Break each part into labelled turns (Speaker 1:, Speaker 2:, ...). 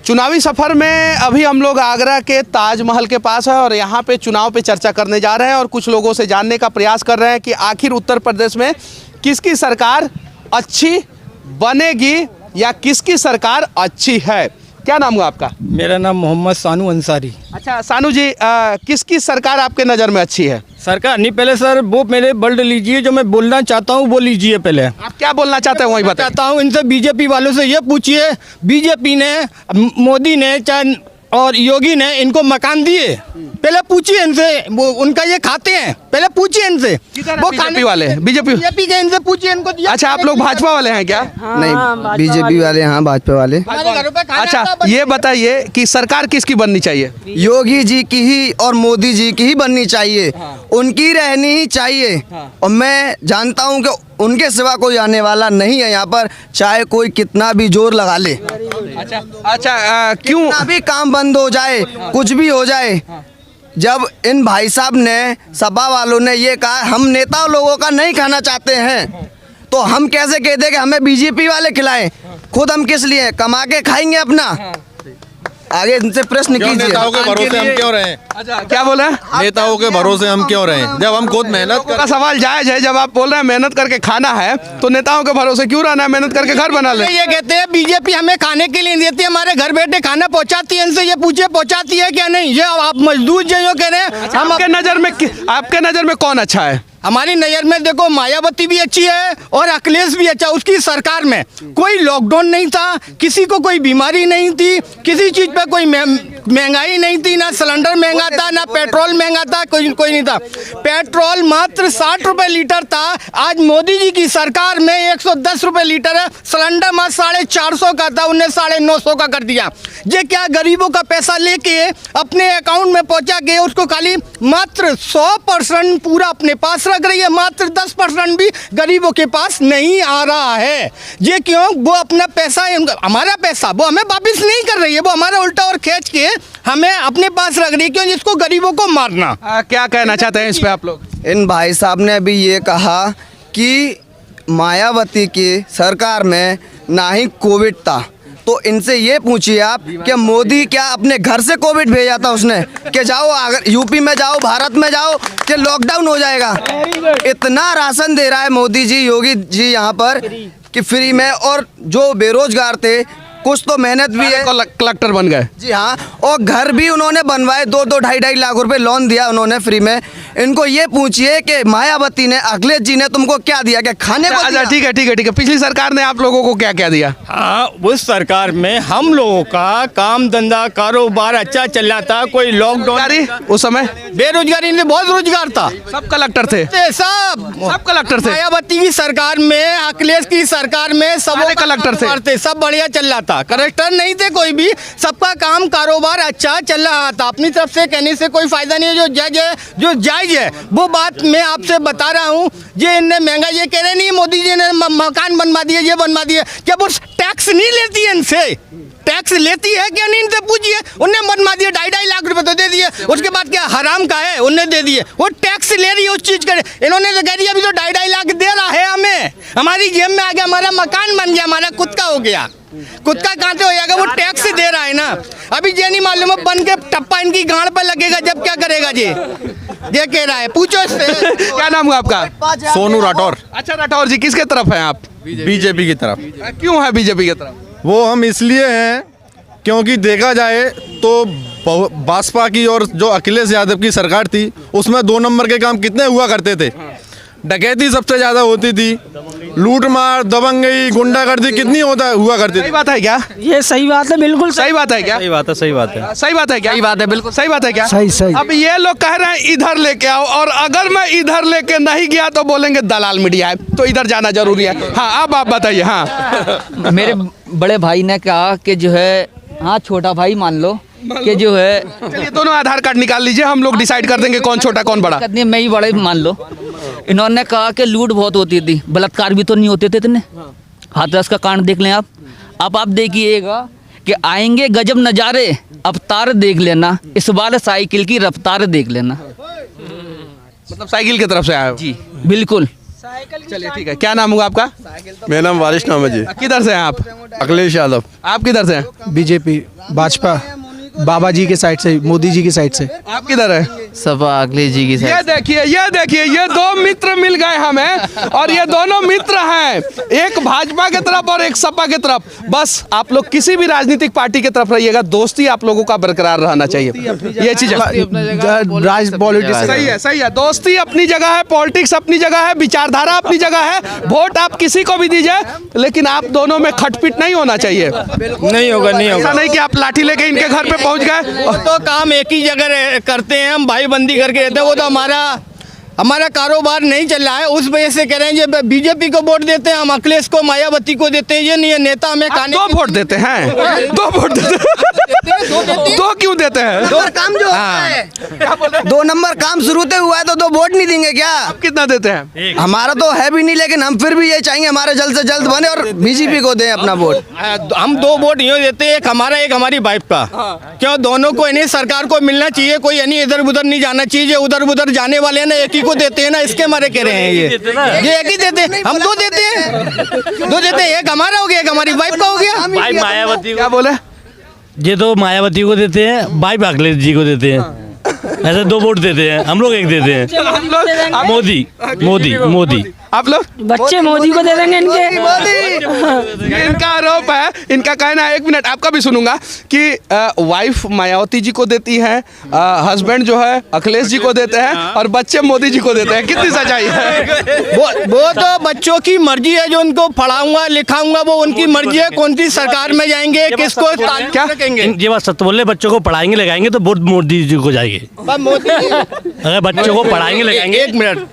Speaker 1: चुनावी सफ़र में अभी हम लोग आगरा के ताजमहल के पास है और यहाँ पे चुनाव पे चर्चा करने जा रहे हैं और कुछ लोगों से जानने का प्रयास कर रहे हैं कि आखिर उत्तर प्रदेश में किसकी सरकार अच्छी बनेगी या किसकी सरकार अच्छी है। क्या नाम हुआ आपका?
Speaker 2: मेरा नाम मोहम्मद सानू अंसारी।
Speaker 1: अच्छा सानू जी, किसकी सरकार आपके नज़र में अच्छी है?
Speaker 2: सरकार नहीं, पहले सर वो मेरे वर्ड लीजिए, जो मैं बोलना चाहता हूँ वो लीजिए। पहले
Speaker 1: आप क्या बोलना चाहते हैं वही बताइए।
Speaker 2: चाहता हूँ इनसे, बीजेपी वालों से ये पूछिए, बीजेपी ने, मोदी ने चाहे और योगी ने इनको मकान दिए, पहले पूछिए इनसे। वो उनका ये खाते हैं, पहले पूछिए इनसे।
Speaker 1: वो बीजेपी वाले, बीजेपी
Speaker 2: के इनसे पूछिए इनको दिया।
Speaker 1: अच्छा, आप लोग भाजपा वाले हैं क्या?
Speaker 3: नहीं, बीजेपी वाले। हाँ, भाजपा वाले।
Speaker 1: अच्छा ये बताइए कि सरकार किसकी बननी चाहिए?
Speaker 3: योगी जी की ही और मोदी जी की ही बननी चाहिए। उनकी रहनी ही चाहिए। और मैं जानता हूँ कि उनके सिवा कोई आने वाला नहीं है यहाँ पर, चाहे कोई कितना भी जोर लगा ले।
Speaker 1: अच्छा क्यों?
Speaker 3: अभी काम बंद हो जाए, कुछ भी हो जाए, जब इन भाई साहब ने, सपा वालों ने ये कहा हम नेता लोगों का नहीं खाना चाहते हैं, तो हम कैसे कह दें कि हमें बीजेपी वाले खिलाएं? खुद हम किस लिए कमा के खाएंगे अपना? आगे इनसे प्रश्न कीजिए।
Speaker 4: नेताओं के भरोसे हम क्यों रहें?
Speaker 1: अच्छा क्या बोला?
Speaker 4: नेताओं के भरोसे हम क्यों रहें जब हम खुद मेहनत
Speaker 1: का सवाल जायज है। जब आप बोल रहे हैं मेहनत करके खाना है तो नेताओं के भरोसे क्यों रहना है? मेहनत करके घर बना ले।
Speaker 2: ये कहते हैं बीजेपी हमें खाने के लिए नहीं देती, हमारे घर बैठे खाना पहुंचाती है। इनसे ये पूछिए पहुंचाती है क्या नहीं? ये आप मजदूर जो कह रहे हैं।
Speaker 1: हम आपके नजर में कौन अच्छा है?
Speaker 2: हमारी नज़र में देखो, मायावती भी अच्छी है और अखिलेश भी अच्छा। उसकी सरकार में कोई लॉकडाउन नहीं था, किसी को कोई बीमारी नहीं थी, किसी चीज़ पे कोई महंगाई नहीं थी, ना सिलेंडर महंगा था, ना पेट्रोल महंगा था, कोई नहीं था। पेट्रोल मात्र 60 रुपये लीटर था। आज मोदी जी की सरकार में 110 रुपये लीटर है। सिलेंडर मात्र 450 का था, उन्हें 950 का कर दिया। ये क्या गरीबों का पैसा लेके अपने अकाउंट में पहुंचा के उसको खाली मात्र 100% पूरा अपने पास रख रही है, मात्र 10% भी गरीबों के पास नहीं आ रहा है। ये क्यों? वो अपना पैसा, हमारा पैसा वो हमें वापस नहीं कर रही है, वो हमारा उल्टा और खींच के हमें अपने पास रख रही है। क्यों? जिसको गरीबों को मारना।
Speaker 1: क्या कहना चाहते हैं इस पे आप लोग?
Speaker 3: इन भाई साहब ने अभी ये कहा कि मायावती की सरकार में ना ही कोविड था, तो इनसे ये पूछिए आप कि मोदी क्या अपने घर से कोविड भेजा था उसने कि जाओ अगर यूपी में जाओ, भारत में जाओ कि लॉकडाउन हो जाएगा? इतना राशन दे रहा है मोदी जी, योगी जी यहाँ पर कि फ्री में, और जो बेरोजगार थे कुछ तो मेहनत भी है,
Speaker 1: कलेक्टर बन गए।
Speaker 3: जी हाँ, और घर भी उन्होंने बनवाए, 2-2 ढाई लाख रुपए लोन दिया उन्होंने फ्री में। इनको ये पूछिए कि मायावती ने, अखिलेश जी ने तुमको क्या दिया? क्या खाने को दिया?
Speaker 1: ठीक है। पिछली सरकार ने आप लोगों को क्या क्या दिया?
Speaker 2: हाँ, उस सरकार में हम लोगों का काम धंधा कारोबार अच्छा चल रहा था। कोई लॉकडाउन,
Speaker 1: उस समय
Speaker 2: बेरोजगारी नहीं, बहुत रोजगार था।
Speaker 1: सब कलेक्टर थे,
Speaker 2: सब
Speaker 1: कलेक्टर थे।
Speaker 2: मायावती की सरकार में, अखिलेश की सरकार में सब
Speaker 1: कलेक्टर थे,
Speaker 2: सब बढ़िया चल रहा था। कलेक्टर नहीं थे कोई भी, सबका काम कारोबार अच्छा चल रहा था। अपनी तरफ से कहने से कोई फायदा नहीं है। जो जायज है वो बात मैं आपसे बता रहा हूँ। ये इनने महंगा, ये कह रहे नहीं मोदी जी ने मकान बनवा दिए, ये बनवा दिए, क्या वो टैक्स नहीं लेती है इनसे? टैक्स लेती है क्या नहीं? इनसे पूछिए। उन्हें बनवा दिए, 2.5 लाख रुपए तो दे दिए। उसके बाद क्या हराम का है, उन्हें दे दिए। वो टैक्स ले रही है उस चीज का। इन्होंने तो कह दिया अभी तो 2.5 लाख दे रहा है हमें, हमारी जेब में आ गया, हमारा मकान बन गया, हमारा खुद का हो गया। खुद का कहाँ से हो जाएगा? वो टैक्स दे रहा है ना। अभी ये नहीं मालूम है बन के टप्पा इनकी गांड पर लगेगा जब क्या करेगा ये कह रहा है, पूछो इससे।
Speaker 1: क्या नाम हुआ आपका?
Speaker 4: सोनू राठौर।
Speaker 1: अच्छा राठौर जी, किसके तरफ हैं आप?
Speaker 4: बीजेपी की तरफ।
Speaker 1: क्यों है बीजेपी की तरफ?
Speaker 4: वो हम इसलिए हैं क्योंकि देखा जाए तो भाजपा की और जो अखिलेश यादव की सरकार थी उसमें 2 नंबर के काम कितने हुआ करते थे। डकैती सबसे ज्यादा होती थी, लूट मार, दबंगई, गुंडागर्दी कितनी हुआ करती थी।
Speaker 1: सही बात है क्या?
Speaker 5: ये सही बात है, बिल्कुल
Speaker 1: सही बात है क्या?
Speaker 4: सही बात है
Speaker 1: सही बात है क्या? सही बात है, बिल्कुल सही बात है क्या?
Speaker 5: सही।
Speaker 1: अब ये लोग कह रहे हैं इधर लेके आओ, और अगर मैं इधर लेके नहीं गया तो बोलेंगे दलाल मीडिया है, तो इधर जाना जरूरी है। हाँ अब आप बताइए। हाँ
Speaker 6: मेरे बड़े भाई ने कहा कि जो है, हाँ छोटा भाई मान लो कि जो है,
Speaker 1: चलिए दोनों आधार कार्ड निकाल लीजिए, हम लोग डिसाइड कर देंगे कौन छोटा कौन बड़ा।
Speaker 6: मैं ही बड़े मान लो। इन्होंने कहा कि लूट बहुत होती थी, बलात्कार भी तो नहीं होते थे इतने। हाथरस का कांड देख लें आप। अब आप देखिएगा कि आएंगे गजब नज़ारे, अवतार देख लेना, इस बार साइकिल की रफ्तार देख लेना।
Speaker 1: मतलब साइकिल की तरफ से आया?
Speaker 6: जी बिल्कुल।
Speaker 1: चलिए ठीक है, क्या नाम हुआ आपका?
Speaker 5: मेरा नाम वारिश नाम है जी।
Speaker 1: किधर से हैं आप?
Speaker 5: अखिलेश यादव।
Speaker 1: आप किधर से हैं?
Speaker 7: बीजेपी भाजपा बाबा जी के साइड से, मोदी जी की साइड से।
Speaker 1: आप किधर हैं?
Speaker 8: सपा अखिलेश जी की
Speaker 1: ये देखिए ये दो मित्र मिल गए हमें, और ये दोनों मित्र हैं, एक भाजपा के तरफ और एक सपा के तरफ। बस आप लोग किसी भी राजनीतिक पार्टी के तरफ रहिएगा, दोस्ती आप लोगों का बरकरार रहना चाहिए। ये चीज पॉलिटिक्स सही है, दोस्ती अपनी जगह है, पॉलिटिक्स अपनी जगह है, विचारधारा अपनी जगह है। वोट आप किसी को भी दीजिए, लेकिन आप दोनों में खटपिट नहीं होना चाहिए।
Speaker 2: नहीं होगा, नहीं होगा।
Speaker 1: ऐसा नहीं कि आप लाठी लेके इनके घर पे पहुंच गए।
Speaker 2: तो काम एक ही जगह करते हैं, हम भाई बंदी करके रहते हैं। वो तो हमारा कारोबार नहीं चल रहा है, उस वजह से कह रहे हैं ये बीजेपी को वोट देते हैं, हम अखिलेश को मायावती को देते हैं। ये नहीं है नेता हमें
Speaker 1: आप
Speaker 2: खाने
Speaker 1: दो वोट देते हैं, दो वोट देते हैं, दो क्यों देते हैं?
Speaker 3: दो काम जो होता है, 2 नंबर काम शुरू से हुआ है तो 2 वोट नहीं देंगे क्या?
Speaker 1: आप कितना देते हैं?
Speaker 3: हमारा तो है भी नहीं, लेकिन हम फिर भी ये चाहेंगे हमारे जल्द से जल्द बने और बीजेपी को दें अपना वोट।
Speaker 2: हम 2 वोट यूँ देते हैं, एक हमारा एक हमारी वाइफ का। क्यों दोनों को यानी सरकार को मिलना चाहिए, कोई यानी इधर उधर नहीं जाना चाहिए। उधर उधर जाने वाले ना एक ही को देते हैं ना, इसके मारे कह रहे हैं ये एक ही देते हैं, हम 2 देते हैं, 2 देते हैं। एक हमारा हो गया, एक हमारी वाइफ का हो गया।
Speaker 8: भाई मायावती
Speaker 1: क्या बोले?
Speaker 9: ये तो मायावती को देते हैं, भाई अखिलेश जी को देते हैं। ऐसे 2 वोट देते हैं, हम लोग एक देते हैं।
Speaker 1: हम लोग
Speaker 9: मोदी मोदी मोदी।
Speaker 1: आप लोग
Speaker 10: बच्चे मोदी को दे देंगे इनके।
Speaker 1: ये इनका आरोप है, इनका कहना है, 1 मिनट आपका भी सुनूंगा, कि वाइफ मायावती जी को देती है, हस्बैंड जो है अखिलेश जी को देते हैं, और बच्चे मोदी जी को देते हैं। कितनी सच्चाई है?
Speaker 2: वो तो बच्चों की मर्जी है, जो उनको पढ़ाऊंगा लिखाऊंगा वो उनकी मर्जी है, कौन सी सरकार में जाएंगे, किसको क्या रखेंगे।
Speaker 9: ये बात सत्य बोल रहे, बच्चों को पढ़ाएंगे लगाएंगे तो वोट मोदी जी को जाएगी।
Speaker 2: मोदी
Speaker 9: अगर बच्चों को पढ़ाएंगे लगाएंगे।
Speaker 2: 1 मिनट,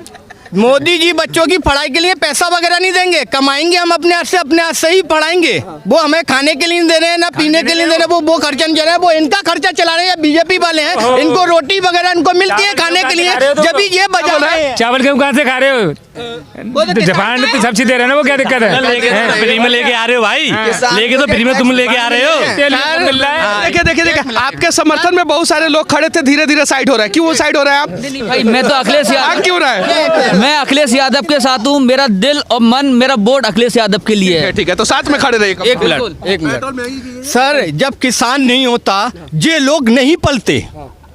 Speaker 2: मोदी जी बच्चों की पढ़ाई के लिए पैसा वगैरह नहीं देंगे, कमाएंगे हम अपने हाथ से ही पढ़ाएंगे। वो हमें खाने के लिए नहीं दे रहे हैं, ना पीने के लिए दे रहे हैं, वो खर्चा नहीं दे रहे हैं, वो इनका खर्चा चला रहे हैं। बीजेपी वाले हैं, इनको रोटी वगैरह इनको मिलती है खाने के लिए, जब भी ये बजा रहे हैं।
Speaker 11: चावल गेहूं कहाँ से खा रहे हो? जापान तो सब्सिडी दे रहे हैं ना, वो क्या दिक्कत है?
Speaker 9: फ्री में लेके आ रहे हो भाई, लेके तो फ्री में तुम लेके आ रहे हो।
Speaker 1: देखिए आपके समर्थन में बहुत सारे लोग खड़े थे, धीरे धीरे साइड हो रहा है। क्यों वो साइड हो रहा है? आप
Speaker 6: भाई मैं तो अखिलेश यादव
Speaker 1: क्यों रहा है?
Speaker 6: मैं अखिलेश यादव के साथ हूँ, मेरा दिल और मन, मेरा वोट अखिलेश यादव के लिए है।
Speaker 1: ठीक है, तो साथ में खड़े रहिए।
Speaker 2: एक मिनट सर, जब किसान नहीं होता ये लोग नहीं पलते।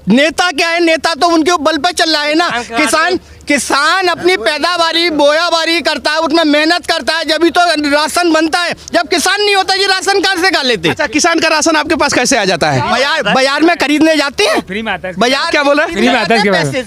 Speaker 2: नेता क्या है, नेता तो उनके बल पे चल रहा है ना। किसान अपनी पैदावारी बोयाबारी करता है, उसमें मेहनत करता है, जब भी तो राशन बनता है। जब किसान नहीं होता ये राशन कहाँ से खा लेते?
Speaker 1: अच्छा, किसान का राशन आपके पास कैसे आ जाता है?
Speaker 2: बाजार में खरीदने जाते हैं,
Speaker 11: फ्री में आता है।
Speaker 2: बाजार
Speaker 1: क्या बोला?
Speaker 11: फ्री में आता है,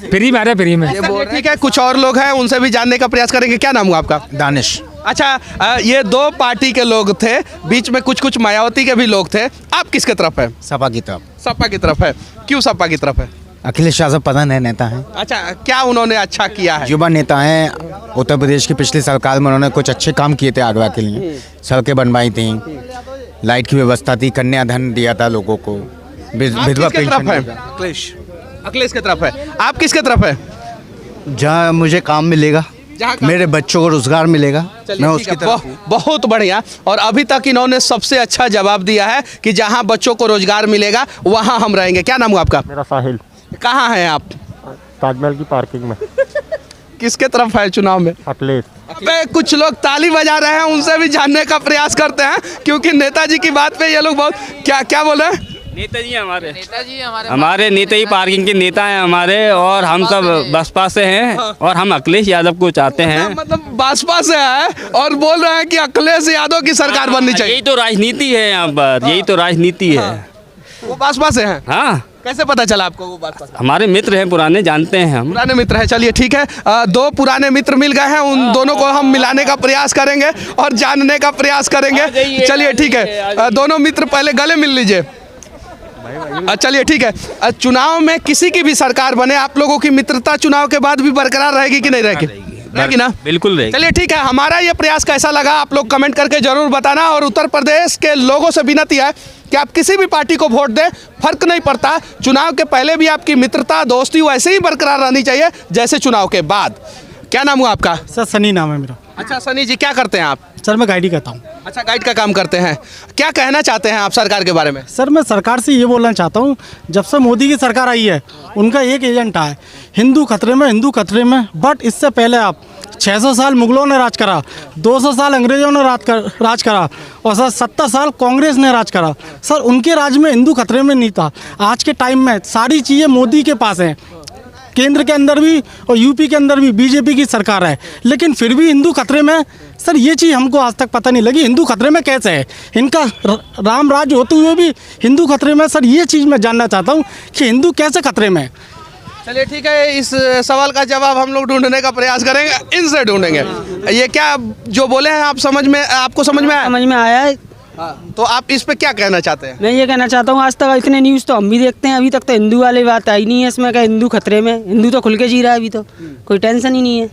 Speaker 11: फ्री में आ रहा है, फ्री में।
Speaker 1: ठीक है, कुछ और लोग हैं, उनसे भी जानने का प्रयास करेंगे। क्या नाम हुआ आपका?
Speaker 7: दानिश।
Speaker 1: अच्छा, ये 2 पार्टी के लोग थे, बीच में कुछ मायावती के भी लोग थे। आप किसके तरफ है?
Speaker 7: सपा की तरफ।
Speaker 1: सपा की तरफ है। क्यों सपा की तरफ है?
Speaker 7: अखिलेश यादव पता नहीं नेता हैं,
Speaker 1: अच्छा, क्या उन्होंने अच्छा किया है?
Speaker 7: युवा नेता हैं। उत्तर प्रदेश की पिछले सरकार में उन्होंने कुछ अच्छे काम किए थे आगरा के लिए, सड़कें बनवाई थी, लाइट की व्यवस्था थी, कन्याधन दिया था लोगों को, विधवा पेंशन।
Speaker 1: अखिलेश की तरफ है। आप किसके तरफ है?
Speaker 7: जहाँ मुझे काम मिलेगा, मेरे बच्चों को रोजगार मिलेगा, मैं उसकी तरफ।
Speaker 1: बहुत बढ़िया। और अभी तक इन्होंने सबसे अच्छा जवाब दिया है कि जहां बच्चों को रोजगार मिलेगा वहां हम रहेंगे। क्या नाम हुआ आपका?
Speaker 12: मेरा साहिल।
Speaker 1: कहाँ हैं आप?
Speaker 12: ताजमहल की पार्किंग में।
Speaker 1: किसके तरफ है चुनाव में?
Speaker 12: अखिलेश।
Speaker 1: अबे कुछ लोग ताली बजा रहे हैं, उनसे भी जानने का प्रयास करते हैं, क्योंकि नेताजी की बात पे ये लोग बहुत क्या बोले?
Speaker 8: नेताजी हमारे नेताजी पार्किंग के नेता हैं हमारे, और हम सब बसपा से हैं, और हम अखिलेश यादव को चाहते हैं।
Speaker 1: मतलब बसपा से है और बोल रहे हैं कि अखिलेश यादव की सरकार बननी चाहिए।
Speaker 8: यही तो राजनीति है यहाँ पर, यही तो राजनीति है।
Speaker 1: वो बसपा से हैं?
Speaker 8: हाँ।
Speaker 1: कैसे पता चला आपको वो बसपा से?
Speaker 8: हमारे मित्र हैं, पुराने, जानते हैं हम।
Speaker 1: पुराने मित्र हैं। चलिए ठीक है, 2 पुराने मित्र मिल गए हैं, उन दोनों को हम मिलाने का प्रयास करेंगे और जानने का प्रयास करेंगे। चलिए ठीक है, दोनों मित्र पहले गले मिल लीजिए। चलिए ठीक है, चुनाव में किसी की भी सरकार बने, आप लोगों की मित्रता चुनाव के बाद भी बरकरार रहेगी कि नहीं रहेगी? रहेगी ना?
Speaker 8: बिल्कुल रहेगी।
Speaker 1: चलिए ठीक है, हमारा ये प्रयास कैसा लगा आप लोग कमेंट करके जरूर बताना। और उत्तर प्रदेश के लोगों से विनती है कि आप किसी भी पार्टी को वोट दें, फर्क नहीं पड़ता। चुनाव के पहले भी आपकी मित्रता दोस्ती वैसे ही बरकरार रहनी चाहिए जैसे चुनाव के बाद। क्या नाम हुआ आपका?
Speaker 7: सर सनी नाम है मेरा।
Speaker 1: अच्छा सनी जी, क्या करते हैं आप?
Speaker 7: सर मैं गाइड ही करता हूँ।
Speaker 1: अच्छा, गाइड का काम करते हैं। क्या कहना चाहते हैं आप सरकार के बारे में?
Speaker 7: सर मैं सरकार से ये बोलना चाहता हूँ, जब से मोदी की सरकार आई है उनका एक एजेंडा है, हिंदू खतरे में, हिंदू खतरे में। बट इससे पहले आप
Speaker 12: 600 साल मुगलों ने राज करा, 200 साल अंग्रेजों ने राज करा और सर 70 साल कांग्रेस ने राज करा। सर उनके राज में हिंदू खतरे में नहीं था। आज के टाइम में सारी चीज़ें मोदी के पास हैं, केंद्र के अंदर भी और यूपी के अंदर भी बीजेपी की सरकार है, लेकिन फिर भी हिंदू खतरे में। सर ये चीज़ हमको आज तक पता नहीं लगी, हिंदू खतरे में कैसे है। इनका राम राज्य होते हुए भी हिंदू खतरे में। सर ये चीज़ मैं जानना चाहता हूँ कि हिंदू कैसे खतरे में है।
Speaker 1: चलिए ठीक है, इस सवाल का जवाब हम लोग ढूंढने का प्रयास करेंगे, इनसे ढूंढेंगे। ये क्या जो बोले हैं आपको समझ में आया?
Speaker 10: समझ में आया है।
Speaker 1: तो आप इस पे क्या कहना चाहते हैं?
Speaker 10: मैं ये कहना चाहता हूँ, आज तक इतने न्यूज़ तो हम भी देखते हैं, अभी तक तो हिंदू वाली बात आई नहीं है इसमें। क्या हिंदू खतरे में? हिंदू तो खुल के जी रहा है, अभी तो कोई टेंशन ही नहीं है।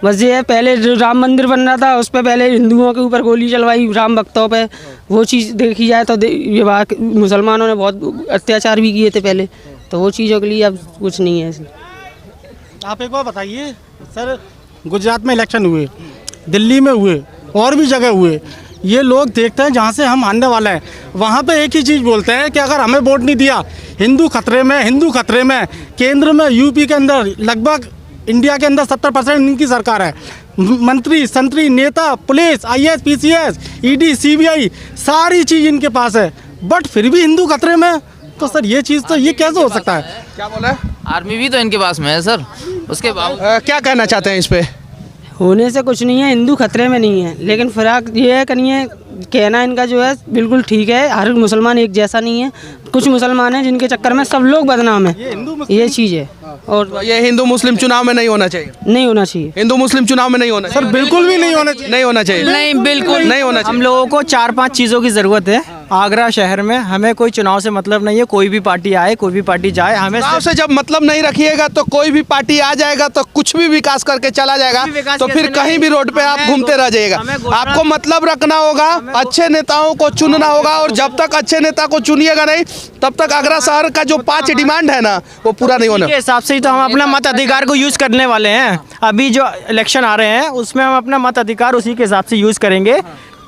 Speaker 10: बस ये है, पहले जो राम मंदिर बन रहा था उस पर पहले हिंदुओं के ऊपर गोली चलवाई, राम भक्तों पे। वो चीज़ देखी जाए तो ये बात, मुसलमानों ने बहुत अत्याचार भी किए थे पहले, तो वो चीज़ों के लिए अब कुछ नहीं है इसमें।
Speaker 12: आप एक बार बताइए सर, गुजरात में इलेक्शन हुए, दिल्ली में हुए, और भी जगह हुए। ये लोग देखते हैं जहाँ से हम आने वाले हैं, वहाँ पे एक ही चीज़ बोलते हैं कि अगर हमें वोट नहीं दिया, हिंदू खतरे में, हिंदू खतरे में। केंद्र में यूपी के अंदर लगभग इंडिया के अंदर 70% इनकी सरकार है। मंत्री, संतरी, नेता, police, IAS, PCS, ED, CBI, सारी चीज़ इनके पास है, बट फिर भी हिंदू खतरे में। तो सर ये चीज़ तो ये कैसे हो सकता है?
Speaker 1: क्या बोला है?
Speaker 13: आर्मी भी तो इनके पास में है सर, उसके बाद
Speaker 1: क्या कहना चाहते हैं इस पे?
Speaker 10: होने से कुछ नहीं है, हिंदू खतरे में नहीं है, लेकिन फिराक ये है कहीं है, कहना इनका जो है बिल्कुल ठीक है। हर मुसलमान एक जैसा नहीं है, कुछ मुसलमान हैं जिनके चक्कर में सब लोग बदनाम हैं, ये चीज़ है। और
Speaker 1: ये हिंदू मुस्लिम चुनाव में नहीं होना चाहिए,
Speaker 10: नहीं होना चाहिए।
Speaker 1: हिंदू मुस्लिम चुनाव में नहीं होना
Speaker 12: सर बिल्कुल भी नहीं होना चाहिए,
Speaker 1: नहीं होना चाहिए,
Speaker 14: नहीं बिल्कुल
Speaker 1: नहीं होना चाहिए।
Speaker 14: हम लोगों को 4-5 चीज़ों की ज़रूरत है आगरा शहर में। हमें कोई चुनाव से मतलब नहीं है, कोई भी पार्टी आए, कोई भी पार्टी जाए, हमें
Speaker 1: चुनाव से जब मतलब नहीं रखिएगा तो कोई भी पार्टी आ जाएगा तो कुछ भी विकास करके चला जाएगा, तो फिर कहीं भी रोड पे आप घूमते रह जाइएगा। आपको मतलब रखना होगा, अच्छे नेताओं को चुनना होगा, और जब तक अच्छे नेता को चुनिएगा नहीं तब तक आगरा शहर का जो 5 डिमांड है ना वो पूरा नहीं होना।
Speaker 14: के हिसाब से ही तो हम अपना मत अधिकार को यूज़ करने वाले हैं। अभी जो इलेक्शन आ रहे हैं उसमें हम अपना मत अधिकार उसी के हिसाब से यूज़ करेंगे।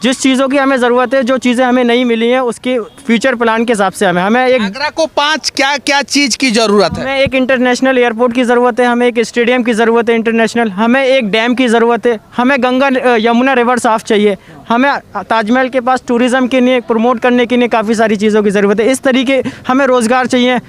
Speaker 14: जिस चीज़ों की हमें ज़रूरत है, जो चीज़ें हमें नहीं मिली हैं, उसके फ्यूचर प्लान के हिसाब से हमें एक
Speaker 1: आगरा को 5 क्या चीज़ की ज़रूरत है?
Speaker 14: हमें एक इंटरनेशनल एयरपोर्ट की ज़रूरत है, हमें एक स्टेडियम की ज़रूरत है इंटरनेशनल, हमें एक डैम की ज़रूरत है, हमें गंगा यमुना रिवर साफ़ चाहिए, हमें ताजमहल के पास टूरिज़्म के लिए प्रमोट करने के लिए काफ़ी सारी चीज़ों की ज़रूरत है। इस तरीके हमें रोज़गार चाहिए।